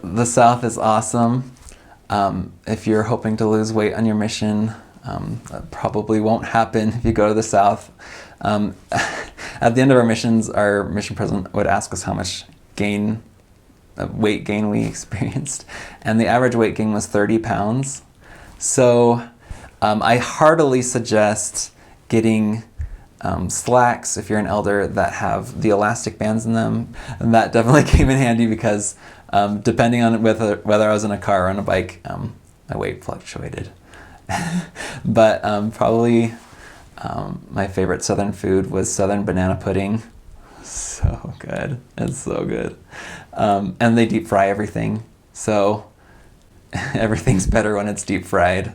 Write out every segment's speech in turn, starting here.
The South is awesome. If you're hoping to lose weight on your mission, that probably won't happen if you go to the South. At the end of our missions, our mission president would ask us how much weight gain we experienced, and the average weight gain was 30 pounds. So I heartily suggest getting slacks if you're an elder that have the elastic bands in them, and that definitely came in handy because depending on whether I was in a car or on a bike, my weight fluctuated. But probably my favorite Southern food was Southern banana pudding. So good. It's so good. And they deep fry everything, so everything's better when it's deep fried.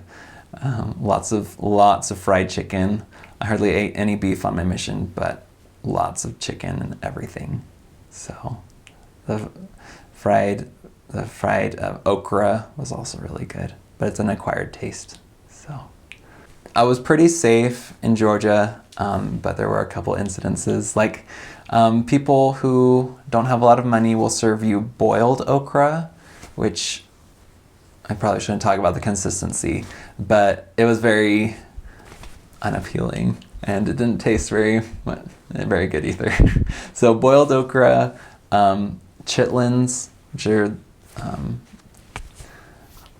Lots of fried chicken. I hardly ate any beef on my mission, but lots of chicken and everything. So the fried okra was also really good, but it's an acquired taste. So I was pretty safe in Georgia, but there were a couple incidences. Like people who don't have a lot of money will serve you boiled okra, which I probably shouldn't talk about the consistency, but it was very unappealing and it didn't taste very good either. So boiled okra, chitlins, which are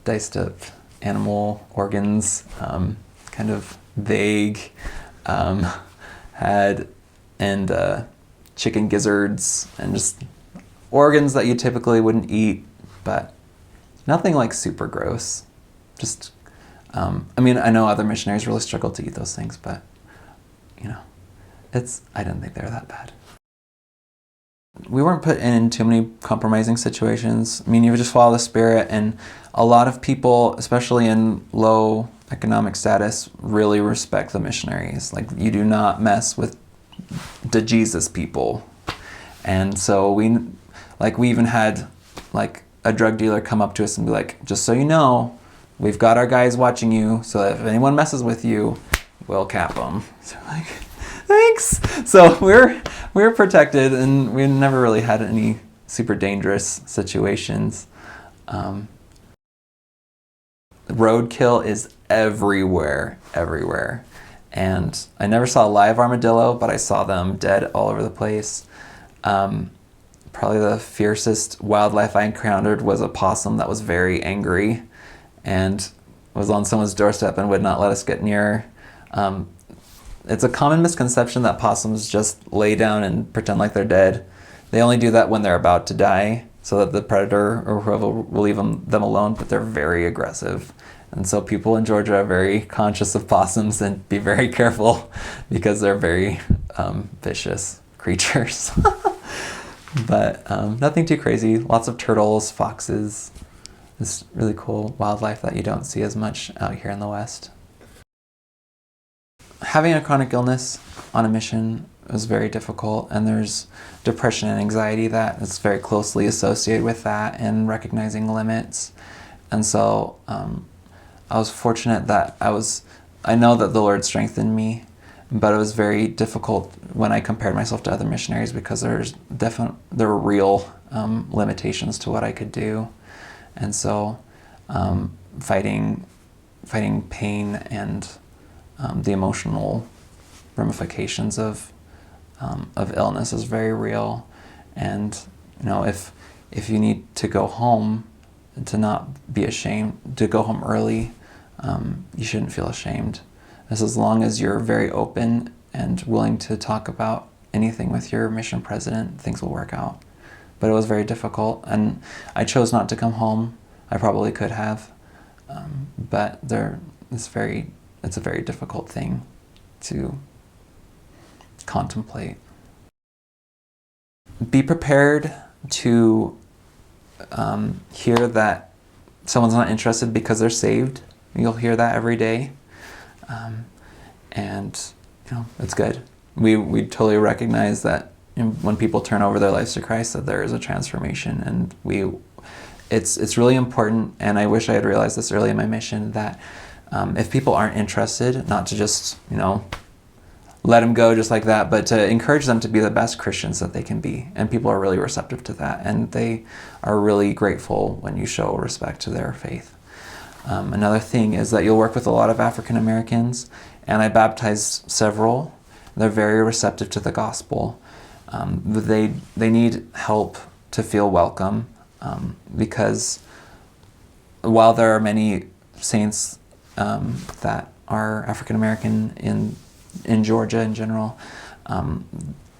diced up animal organs, kind of vague, chicken gizzards, and just organs that you typically wouldn't eat, but nothing like super gross. Just, I know other missionaries really struggle to eat those things, but, I didn't think they were that bad. We weren't put in too many compromising situations. You would just follow the Spirit, and a lot of people, especially in low economic status, really respect the missionaries. Like, you do not mess with the Jesus people. And so we even had a drug dealer come up to us and be like, just so you know, we've got our guys watching you, so that if anyone messes with you, we'll cap them. So thanks. So we're protected, and we never really had any super dangerous situations. Roadkill is everywhere. And I never saw a live armadillo, but I saw them dead all over the place. Probably the fiercest wildlife I encountered was a possum that was very angry and was on someone's doorstep and would not let us get near. It's a common misconception that possums just lay down and pretend like they're dead. They only do that when they're about to die, so that the predator or whoever will leave them alone, but they're very aggressive. And so people in Georgia are very conscious of possums and be very careful because they're very vicious creatures. But nothing too crazy. Lots of turtles, foxes. This really cool wildlife that you don't see as much out here in the West. Having a chronic illness on a mission was very difficult, and there's depression and anxiety that is very closely associated with that, and recognizing limits. And so I was fortunate that I know that the Lord strengthened me, but it was very difficult when I compared myself to other missionaries because there were real limitations to what I could do. And so fighting pain and the emotional ramifications of illness is very real. And if you need to go home, to not be ashamed, to go home early, you shouldn't feel ashamed. As long as you're very open and willing to talk about anything with your mission president, things will work out. But it was very difficult, and I chose not to come home. I probably could have, but it's a very difficult thing to contemplate. Be prepared to hear that someone's not interested because they're saved. You'll hear that every day, and it's good. We totally recognize that when people turn over their lives to Christ, that there is a transformation, and it's really important. And I wish I had realized this early in my mission, that if people aren't interested, not to just let them go just like that, but to encourage them to be the best Christians that they can be. And people are really receptive to that, and they are really grateful when you show respect to their faith. Another thing is that you'll work with a lot of African Americans, and I baptized several. They're very receptive to the gospel. They need help to feel welcome, because while there are many saints that are African American in Georgia in general,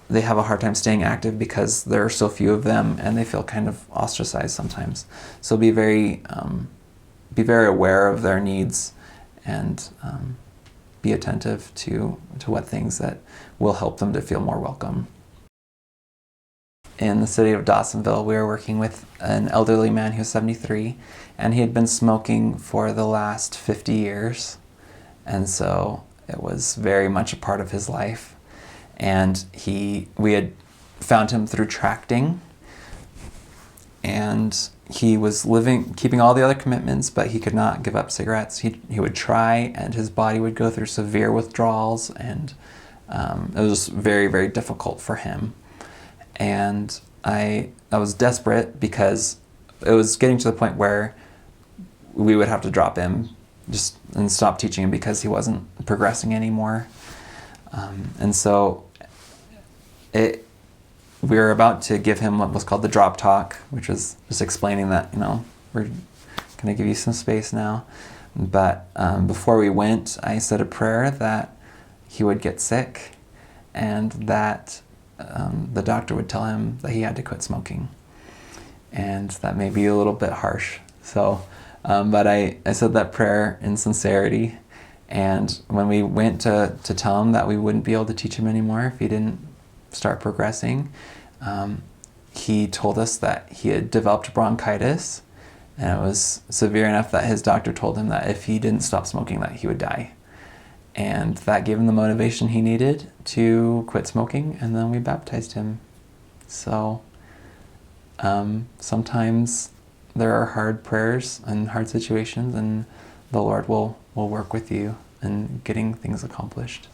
they have a hard time staying active because there are so few of them, and they feel kind of ostracized sometimes. So be very aware of their needs, and be attentive to what things that will help them to feel more welcome. In the city of Dawsonville, we were working with an elderly man who was 73, and he had been smoking for the last 50 years. And so it was very much a part of his life. And we had found him through tracting, and he was keeping all the other commitments, but he could not give up cigarettes. He would try, and his body would go through severe withdrawals, and it was very, very difficult for him. And I was desperate because it was getting to the point where we would have to drop him and stop teaching him because he wasn't progressing anymore. And so we were about to give him what was called the drop talk, which was just explaining that, we're going to give you some space now. But before we went, I said a prayer that he would get sick, and that the doctor would tell him that he had to quit smoking. And that may be a little bit harsh. So, but I said that prayer in sincerity. And when we went to tell him that we wouldn't be able to teach him anymore if he didn't start progressing, he told us that he had developed bronchitis, and it was severe enough that his doctor told him that if he didn't stop smoking, that he would die. And that gave him the motivation he needed to quit smoking, and then we baptized him. So sometimes there are hard prayers and hard situations, and the Lord will work with you in getting things accomplished.